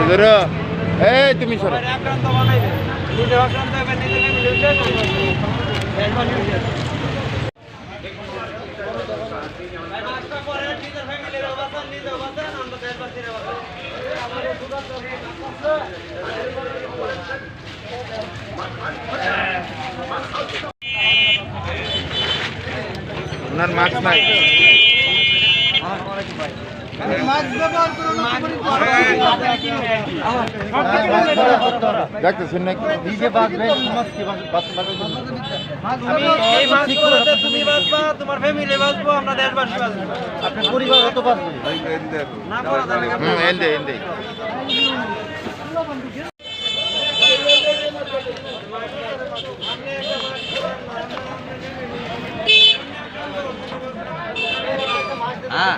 ধরো এই তুমি সরো আক্রান্ত বানাইবে নিজে আক্রান্ত হবে নিজে ওনার মাস্ক নাই দেখতেছেন নাকি নিজে বাঁচবেন তুমি বাঁচবা তোমার ফ্যামিলি বাঁচবো আমরা দেশবাসী বাঁচবো আপনার পরিবার হতে পারবে না করা যাবে এন্দে এন্দে হ্যাঁ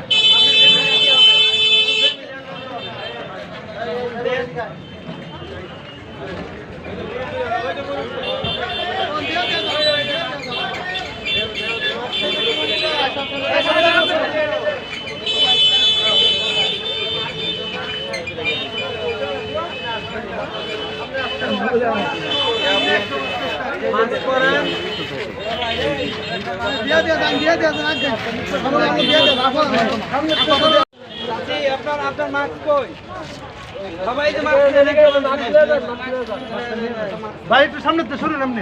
আপনার মাস্ক কই সবাই যে ভাই একটু সামনে তো শুনুন আপনি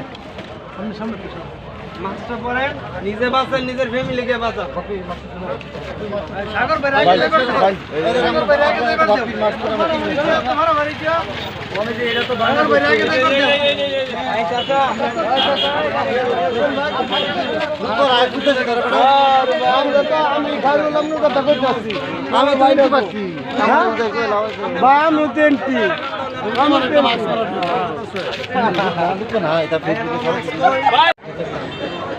সামনে মাস্কটা পরেন নিজে বাঁচেন নিজের ফ্যামিলিকে বাঁচান সাগর ভাই সাগর ভাই তোমার বাড়ি কি আমি যে এটা তো সাগর ভাই এই চাচা আমি খাইলাম না কথা কইতাছি আমি বাইরে পাচ্ছি বা আমি তেনটি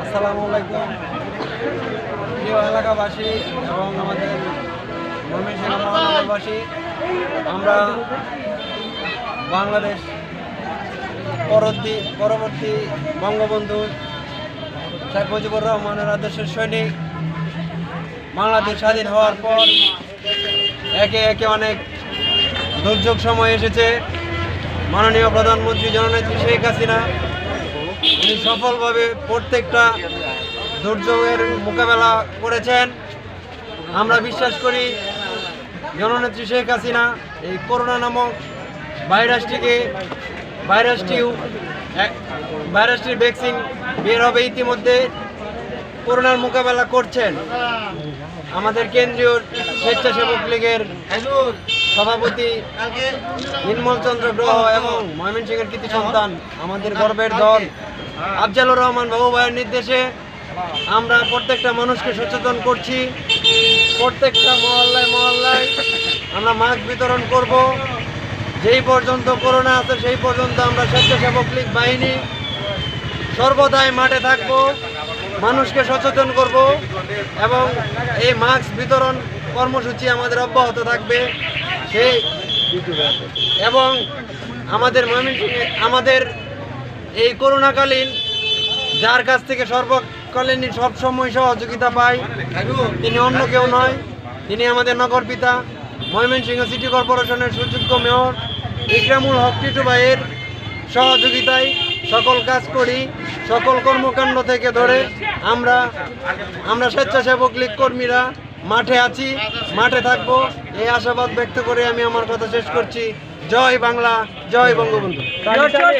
আসসালামু আলাইকুম প্রিয় এলাকাবাসী এবং আমাদের ময়মনসিংহ মহানগরবাসী আমরা বাংলাদেশ পরবর্তী বঙ্গবন্ধু শেখ মুজিবুর রহমানের আদর্শের সৈনিক বাংলাদেশ স্বাধীন হওয়ার পর একে একে অনেক দুর্যোগ সময় এসেছে। মাননীয় প্রধানমন্ত্রী জননেত্রী শেখ হাসিনা উনি সফলভাবে প্রত্যেকটা দুর্যোগের মোকাবেলা করেছেন। আমরা বিশ্বাস করি জননেত্রী শেখ হাসিনা এই করোনা নামক ভাইরাসটির ভ্যাকসিন বের হবে ইতিমধ্যে করোনার মোকাবেলা করছেন। আমাদের কেন্দ্রীয় স্বেচ্ছাসেবক লীগের সভাপতি নির্মল চন্দ্র গ্রহ এবং ময়মনসিংহের কৃতি সন্তান আমাদের গর্বের দল আফজালুর রহমান বাবু ভাইয়ের নির্দেশে আমরা প্রত্যেকটা মানুষকে সচেতন করছি। প্রত্যেকটা মহল্লায় আমরা মাস্ক বিতরণ করব। যেই পর্যন্ত করোনা আছে সেই পর্যন্ত আমরা স্বেচ্ছাসেবক লীগ বাহিনী সর্বদাই মাঠে থাকব, মানুষকে সচেতন করব এবং এই মাস্ক বিতরণ কর্মসূচি আমাদের অব্যাহত থাকবে। সেই এবং আমাদের এই করোনাকালীন যার কাছ থেকে সর্বকালীন সবসময় সহযোগিতা পাই তিনি অন্য কেউ নয়, তিনি আমাদের নগর পিতা ময়মনসিংহ সিটি কর্পোরেশনের সুযোগ্য মেয়র ইকরামুল হক টিটু ভাইয়ের সহযোগিতায় সকল কাজ করি। সকল কর্মকাণ্ড থেকে ধরে আমরা স্বেচ্ছাসেবক লীগ কর্মীরা মাঠে আছি, মাঠে থাকবো এই আশাবাদ ব্যক্ত করে আমি আমার কথা শেষ করছি। জয় বাংলা, জয় বঙ্গবন্ধু।